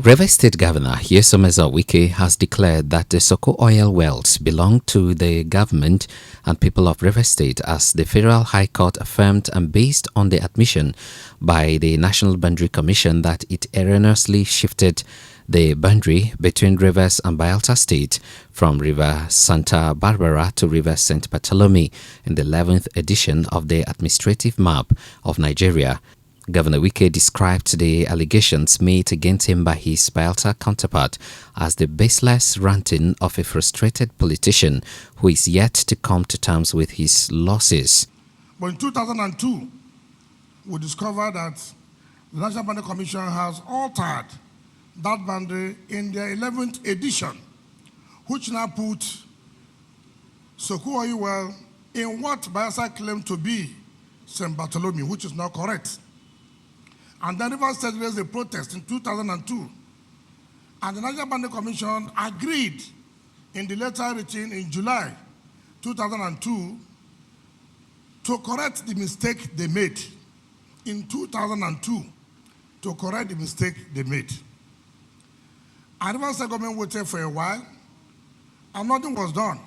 Rivers State Governor Bayelsa Wike has declared that the Soku Oil Wells belong to the government and people of Rivers State, as the Federal High Court affirmed, and based on the admission by the National Boundary Commission that it erroneously shifted the boundary between Rivers and Bayelsa State from River Santa Barbara to River St. Bartholomew in the 11th edition of the administrative map of Nigeria. Governor Wike described the allegations made against him by his Bayelsa counterpart as the baseless ranting of a frustrated politician who is yet to come to terms with his losses. But in 2002, we discovered that the National Boundary Commission has altered that boundary in their 11th edition, which now put Soku Oil Wells in what Bayelsa claimed to be St. Bartholomew, which is not correct. And then Rivers State raised a protest in 2002. And the National Boundary Commission agreed in the letter written in July 2002 to correct the mistake they made. In 2002, to correct the mistake they made. And Rivers State government waited for a while, and nothing was done.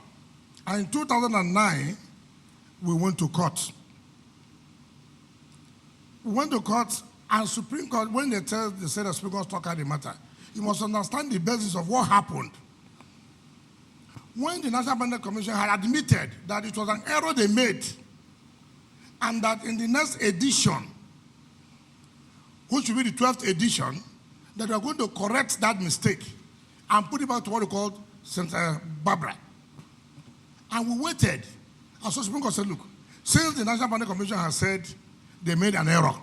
And in 2009, we went to court. We went to court. And Supreme Court, when they said the Supreme Court struck out the matter, you must understand the basis of what happened. When the National Boundary Commission had admitted that it was an error they made, and that in the next edition, which will be the 12th edition, that they are going to correct that mistake and put it back to what we call St. Barbara. And we waited. And so Supreme Court said, look, since the National Boundary Commission has said they made an error,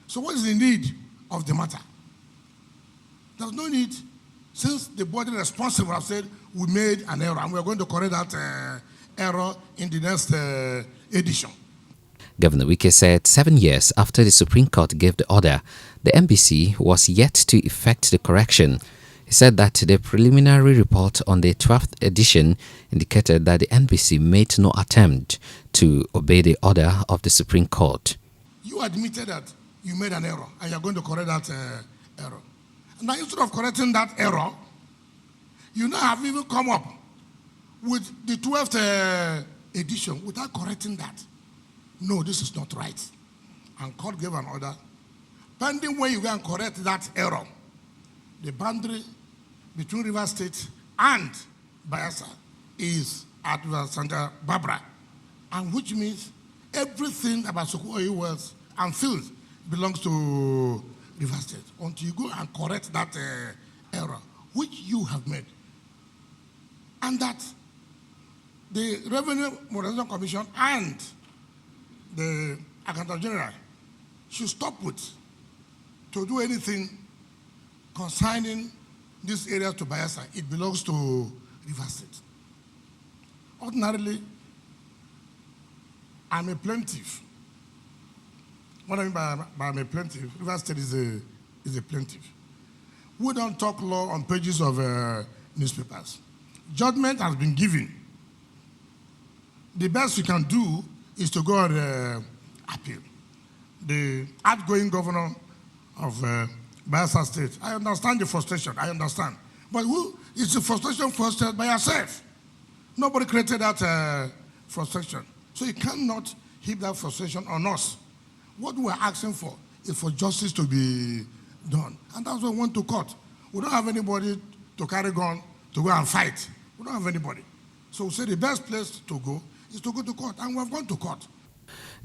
so what is the need of the matter? There's no need, since the body responsible have said we made an error and we're going to correct that error in the next edition. Governor Wike said 7 years after the Supreme Court gave the order, the NBC was yet to effect the correction. He said that the preliminary report on the 12th edition indicated that the NBC made no attempt to obey the order of the Supreme Court. You admitted that you made an error, and you're going to correct that error. Now, instead of correcting that error, you now have even come up with the 12th edition without correcting that. No, this is not right. And court gave an order. Pending when you go and correct that error, the boundary between Rivers State and Bayelsa is at Santa Barbara, and which means everything about Soku Oil Wells and fields belongs to Rivers State until you go and correct that error, which you have made. And that the Revenue Modernization Commission and the Accountant General should stop with to do anything concerning these areas to Bayelsa. It belongs to Rivers State. Ordinarily, I'm a plaintiff. What I mean by I'm a plaintiff, Rivers State is a plaintiff. We don't talk law on pages of newspapers. Judgment has been given. The best we can do is to go and appeal. The outgoing governor of Bayelsa State, I understand the frustration, I understand. But it's a frustration fostered by yourself. Nobody created that frustration. So you cannot heap that frustration on us. What we're asking for is for justice to be done. And that's why we went to court. We don't have anybody to carry gun to go and fight. We don't have anybody. So we say the best place to go is to go to court. And we have gone to court.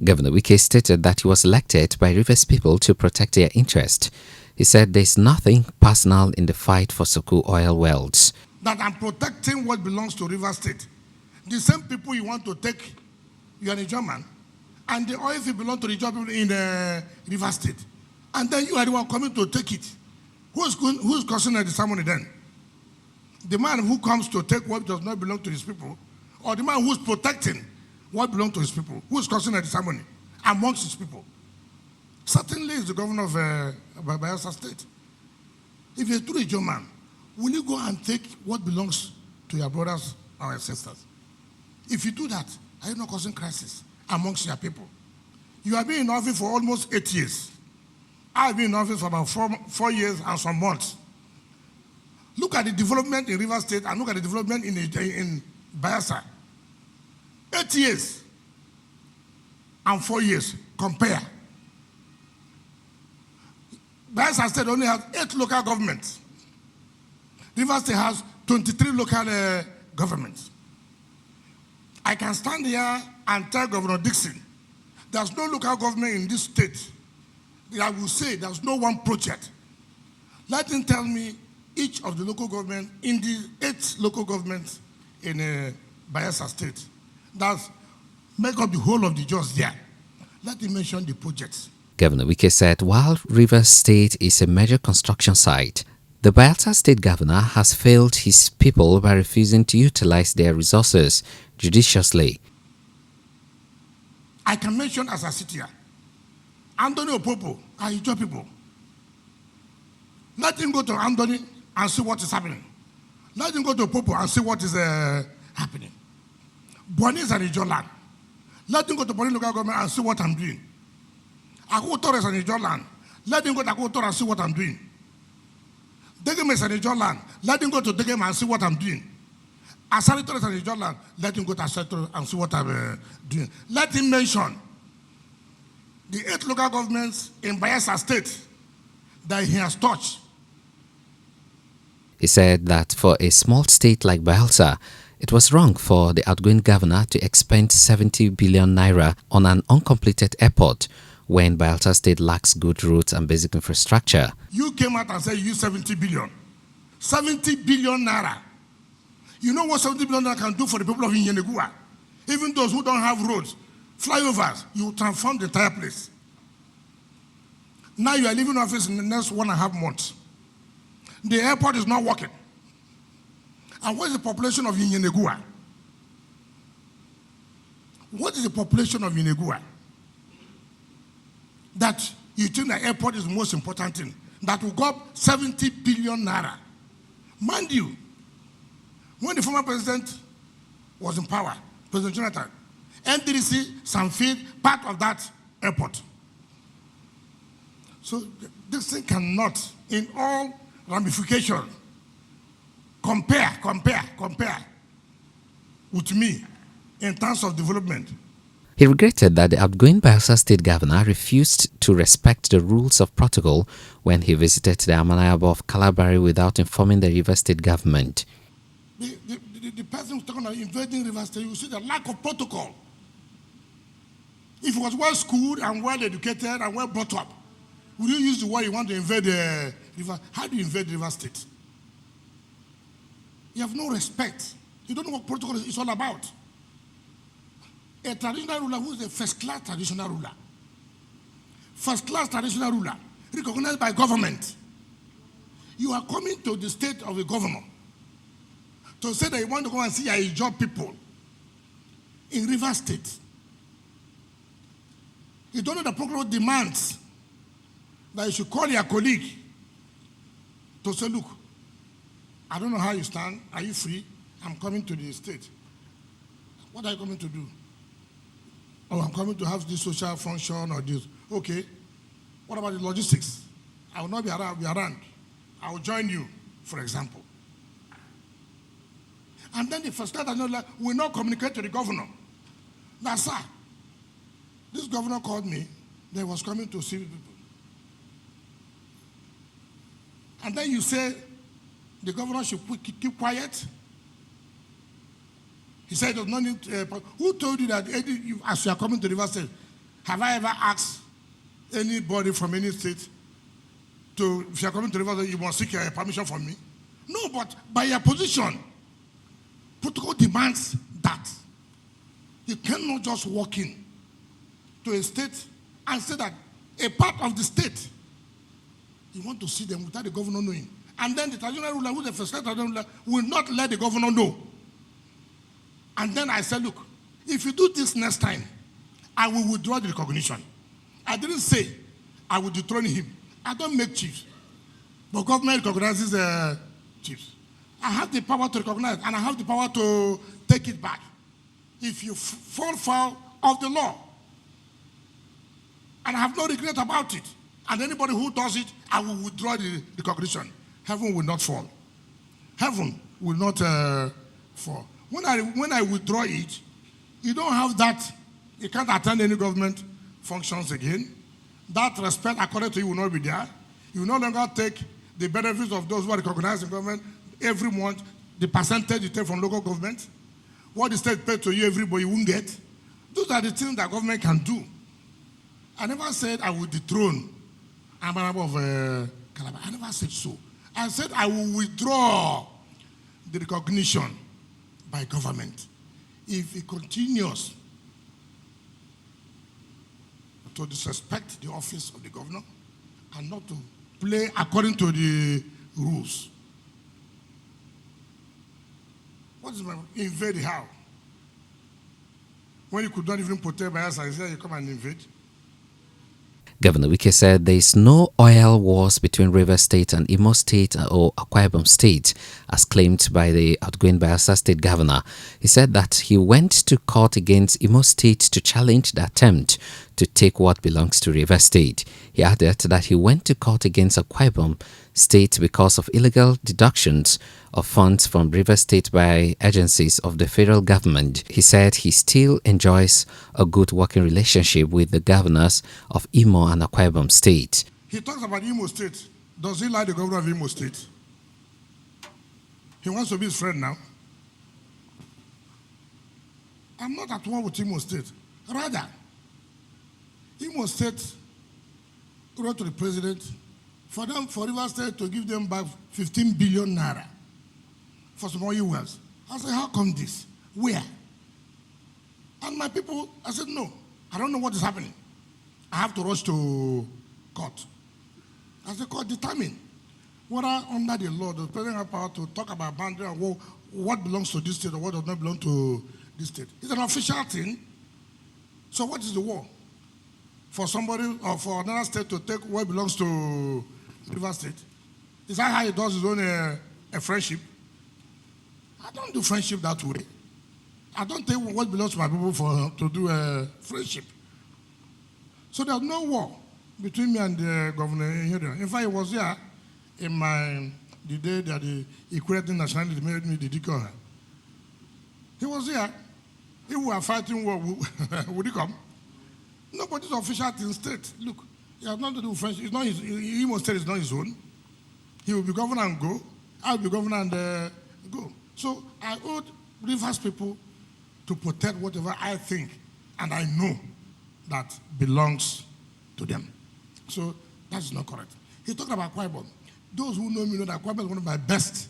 Governor Wike stated that he was elected by Rivers people to protect their interest. He said there's nothing personal in the fight for Soku Oil Wells. That I'm protecting what belongs to Rivers State. The same people you want to take, you're a German, and the oil field belongs to the job in Rivers State. And then you are the one coming to take it. Who's causing the ceremony then? The man who comes to take what does not belong to his people, or the man who's protecting what belongs to his people? Who's causing the ceremony amongst his people? Certainly is the governor of Bayelsa State. If you're a true German, will you go and take what belongs to your brothers or your sisters? If you do that, are you not causing crisis amongst your people? You have been in office for almost 8 years. I've been in office for about 4 years and some months. Look at the development in River State and look at the development in Bayelsa. 8 years and 4 years. Compare. Bayelsa State only has 8 local governments. River State has 23 local governments. I can stand here and tell Governor Dickson, there's no local government in this state that I will say there's no one project. Let him tell me each of the local government in the 8 local governments in Bayelsa State that make up the whole of the just there. Let him mention the projects. Governor Wike said while River State is a major construction site, the Bayelsa State governor has failed his people by refusing to utilize their resources judiciously. I can mention as I sit here, Anthony Opopo, Ahijo people. Let him go to Anthony and see what is happening. Let him go to Opopo and see what is happening. Bonny is an Ijo land. Let him go to Bonny local government and see what I'm doing. Akoko Torres and Ijo land. Let him go to Akoko Torres and see what I'm doing. Degem is an Ijo land. Let him go to Degem and see what I'm doing. Asari Torres and Ijo land. Let him go to Asari Torres and see what I'm doing. Let him mention the 8 local governments in Bayelsa State that he has touched. He said that for a small state like Bayelsa, it was wrong for the outgoing governor to expend 70 billion naira on an uncompleted airport when Bayelsa State lacks good roads and basic infrastructure. You came out and said you use 70 billion. 70 billion naira. You know what 70 billion naira can do for the people of Inyenegua? Even those who don't have roads, flyovers, you transform the entire place. Now you are leaving office in the next 1.5 months. The airport is not working. And what is the population of Inyenegua? What is the population of Inyenegua? That you think the airport is the most important thing. That will go up 70 billion naira. Mind you, when the former president was in power, President Jonathan, NDDC Sanford part of that airport. So this thing cannot, in all ramifications, compare with me in terms of development. He regretted that the outgoing Bayelsa State governor refused to respect the rules of protocol when he visited the Amanayabo of Kalabari without informing the River State government. The person who's talking about invading River State, you see the lack of protocol. If he was well schooled and well educated and well brought up, would you use the word you want to invade the river? How do you invade River State? You have no respect. You don't know what protocol is all about. A traditional ruler who is a first-class traditional ruler. First-class traditional ruler, recognized by government. You are coming to the state of a governor to say that you want to go and see your job people in River State. You don't know the protocol demands that you should call your colleague to say, look, I don't know how you stand. Are you free? I'm coming to the state. What are you coming to do? Oh, I'm coming to have this social function or this. Okay. What about the logistics? I will not be around. I will join you, for example. And then the first time will not communicate to the governor. Now, sir, this governor called me. They was coming to see people. And then you say the governor should keep quiet. He said, "There's no need." Who told you that as you are coming to the River State, have I ever asked anybody from any state to, if you are coming to the River State, you must seek permission from me? No, but by your position, protocol demands that. You cannot just walk in to a state and say that a part of the state, you want to see them without the governor knowing. And then the traditional ruler, who is the first traditional ruler, will not let the governor know. And then I said, look, if you do this next time, I will withdraw the recognition. I didn't say I will dethrone him. I don't make chiefs. But government recognizes chiefs. I have the power to recognize, and I have the power to take it back. If you fall foul of the law, and I have no regret about it, and anybody who does it, I will withdraw the recognition. Heaven will not fall. heaven will not fall. When I withdraw it, you don't have that. You can't attend any government functions again. That respect according to you will not be there. You will no longer take the benefits of those who are recognized in government every month, the percentage you take from local government, what the state pays to you, everybody won't get. Those are the things that government can do. I never said I would dethrone Ambaraba of Calabar. I never said so. I said I will withdraw the recognition by government if it continues to disrespect the office of the governor and not to play according to the rules. What is my invade how? When you could not even protect Bayelsa, you say you come and invade. Governor Wike said there is no oil wars between Rivers State and Imo State or Akwa Ibom State, as claimed by the outgoing Bayelsa State governor. He said that he went to court against Imo State to challenge the attempt to take what belongs to Rivers State. He added that he went to court against Akwa Ibom State because of illegal deductions of funds from Rivers State by agencies of the federal government. He said he still enjoys a good working relationship with the governors of Imo and Akwa Ibom State. He talks about Imo State. Does he like the governor of Imo State? He wants to be his friend now. I'm not at war with Imo State. Rather, Imo State wrote to the president for Rivers State to give them back 15 billion naira for some oil wells. I said, how come this? Where? And my people, I said, no, I don't know what is happening. I have to rush to court. I said, court determine whether under the law, the president has power to talk about boundary and what belongs to this state or what does not belong to this state. It's an official thing. So what is the war? For somebody or for another state to take what belongs to Rivers State? Is that how he does his own a friendship? I don't do friendship that way. I don't take what belongs to my people to do a friendship. So there's no war between me and the governor here. In fact, he was here in the day that he created nationality, made me the Dickson. He was here. If we were fighting war, would he come? Nobody's official in state. Look, he has nothing to do with friendship. It's not his, Imo State is not his own. He will be governor and go. I will be governor and go. So I owed Rivers people to protect whatever I think and I know that belongs to them. So that's not correct. He talked about Akwa Ibom. Those who know me know that Akwa Ibom is one of my best,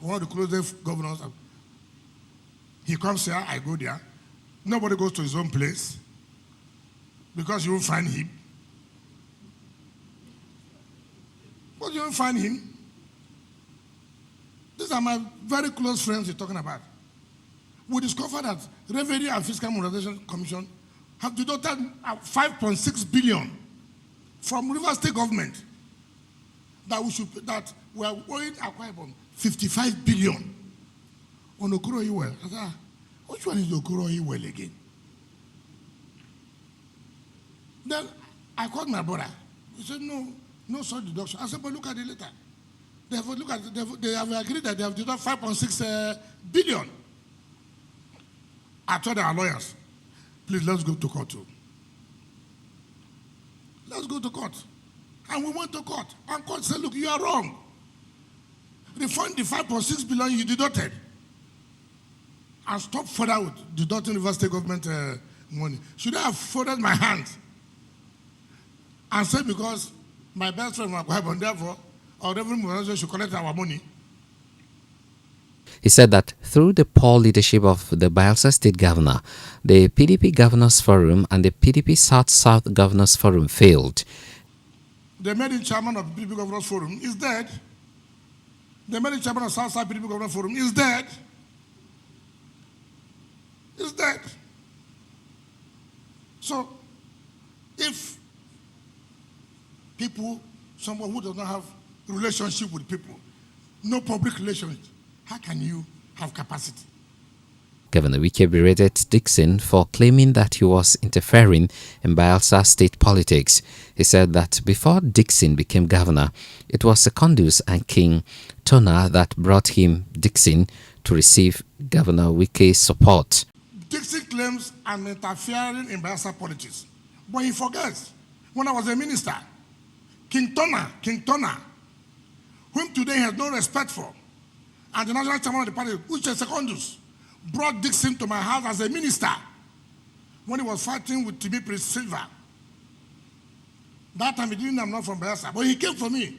one of the closest governors. He comes here, I go there. Nobody goes to his own place because you won't find him. But you won't find him. These are my very close friends you're talking about. We discovered that Revenue and Fiscal Modernization Commission have deducted 5.6 billion from Rivers State government that we are owing Akwa Ibom 55 billion on Soku Oil Wells. I said, which one is Soku Oil Wells again? Then I called my brother. He said, no such deduction. I said, but look at it later. They have agreed that they have deducted 5.6 billion. I told our lawyers, please, let's go to court too. Let's go to court. And we went to court. And court said, look, you are wrong. Refund the 5.6 billion you deducted. And stop further with deducting Rivers State government money. Should I have folded my hands and said, because my best friend was Wike, and therefore our revenue organization should collect our money? He said that through the poor leadership of the Bayelsa State governor, the PDP Governors Forum and the PDP South-South Governors Forum failed. The main chairman of the PDP Governors Forum is dead. The main chairman of South-South PDP Governors Forum is dead. Is dead. So, if people, someone who does not have relationship with people, no public relations, how can you have capacity? Governor Wike berated Dickson for claiming that he was interfering in Bayelsa State politics. He said that before Dickson became governor, it was Secondus and King Tona that brought him Dickson to receive Governor Wike's support. Dickson claims I'm interfering in Bayelsa politics. But he forgets, when I was a minister, King Tona, whom today he has no respect for, and the national chairman of the party, which is Secondus, brought Dickson to my house as a minister when he was fighting with Timmy Silva. That time he didn't know I'm not from Bayelsa, but he came for me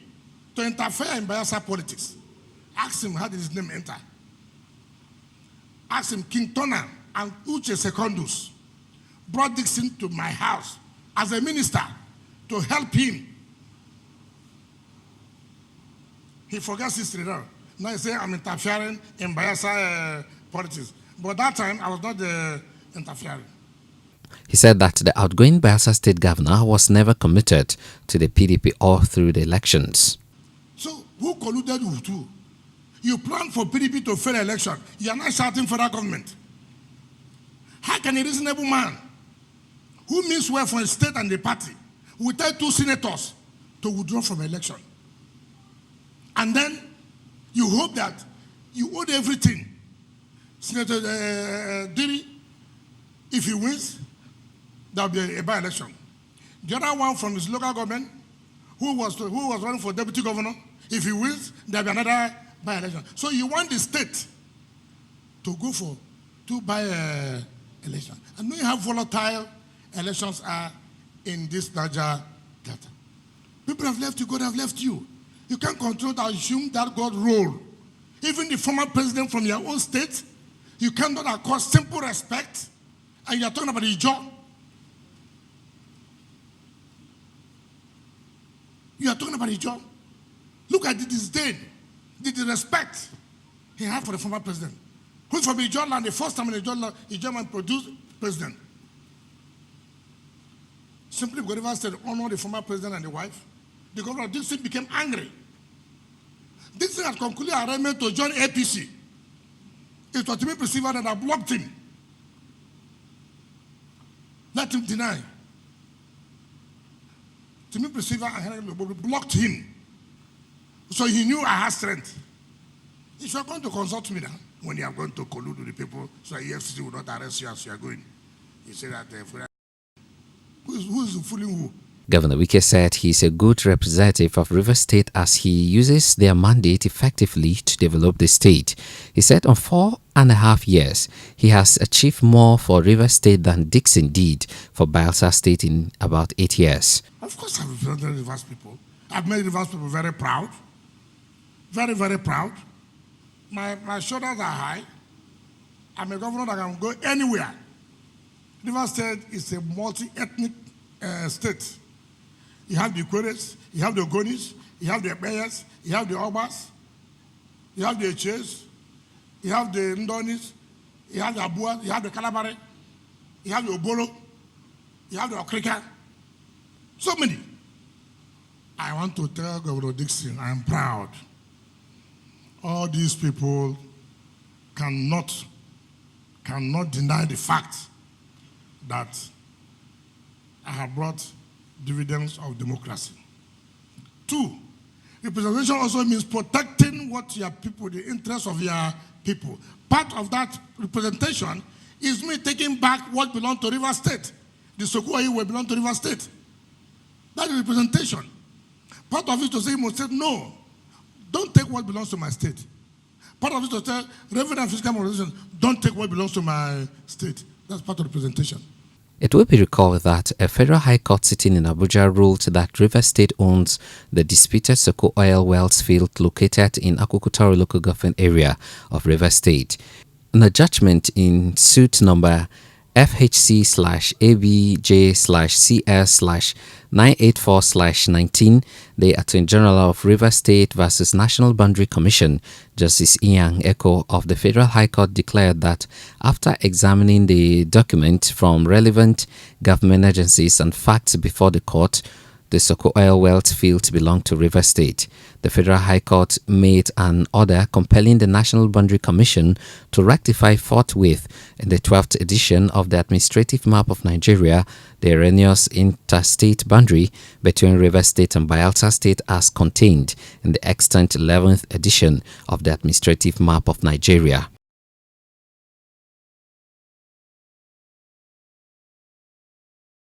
to interfere in Bayelsa politics. Asked him how did his name enter. Asked him, King Tona and Uche Secondus brought Dickson to my house as a minister to help him. He forgets history now. Now he says I'm interfering in Bayelsa politics. But that time I was not interfering. He said that the outgoing Bayelsa State governor was never committed to the PDP all through the elections. So who colluded with who? You plan for PDP to fail election. You are not shouting for that government. How can a reasonable man who means well for a state and the party will tell two senators to withdraw from election? And then you hope that you owe everything. Senator Diri, if he wins, there will be a by-election. The other one from his local government, who was running for deputy governor, if he wins, there will be another by-election. So you want the state to go for two by-elections. And knowing how volatile elections are in this Niger Delta. People have left you, God have left you. You can't control that, assume that God role. Even the former president from your own state, you cannot accord simple respect, and you're talking about his job. You are talking about his job. Look at the disdain, the respect he had for the former president. Who's from Ijoland, land, the first time in Ijoland produced president. Simply because River State honored the former president and the wife, the governor of Dickson became angry. Dickson had concluded an arrangement to join APC. It was to be perceived that I blocked him. Let him deny. Timmy Receiver and Henry blocked him. So he knew I had strength. If you are going to consult me now, when you are going to collude with the people, so EFCC will not arrest you as you are going, you say that who is fooling who? Governor Wike said he is a good representative of Rivers State as he uses their mandate effectively to develop the state. He said on 4.5 years, he has achieved more for Rivers State than Dickson did for Bayelsa State in about 8 years. Of course, I've represented Rivers people. I've made Rivers people very proud. Very, very proud. My shoulders are high. I'm a governor that can go anywhere. Rivers State is a multi-ethnic state. You have the Queres, you have the Ogonis, you have the Bayers, you have the Obas, you have the Eches, you have the Ndonis, you have the Abuas, you have the Kalabare, you have the Obolo, you have the Okrika. So many. I want to tell Governor Dickson, I am proud. All these people cannot deny the fact that I have brought dividends of democracy. 2, representation also means protecting what your people, the interests of your people. Part of that representation is me taking back what belongs to Rivers State. The Soku Oil Wells belong to Rivers State. That is representation. Part of it to say, you must say, no, don't take what belongs to my state. Part of it to say, revenue and fiscal organization, don't take what belongs to my state. That's part of representation. It will be recalled that a federal high court sitting in Abuja ruled that Rivers State owns the disputed Soku Oil Wells field located in Akukutaro local government area of Rivers State. In a judgment in suit number FHC/ABJ/CS/984/19, the Attorney General of Rivers State versus National Boundary Commission, Justice Ian Eko of the Federal High Court declared that after examining the document from relevant government agencies and facts before the court, The Soku Oil Wells fields belong to River State. The Federal High Court made an order compelling the National Boundary Commission to rectify forthwith in the 12th edition of the Administrative Map of Nigeria, the erroneous interstate boundary between River State and Bayelsa State as contained in the Extant 11th edition of the Administrative Map of Nigeria.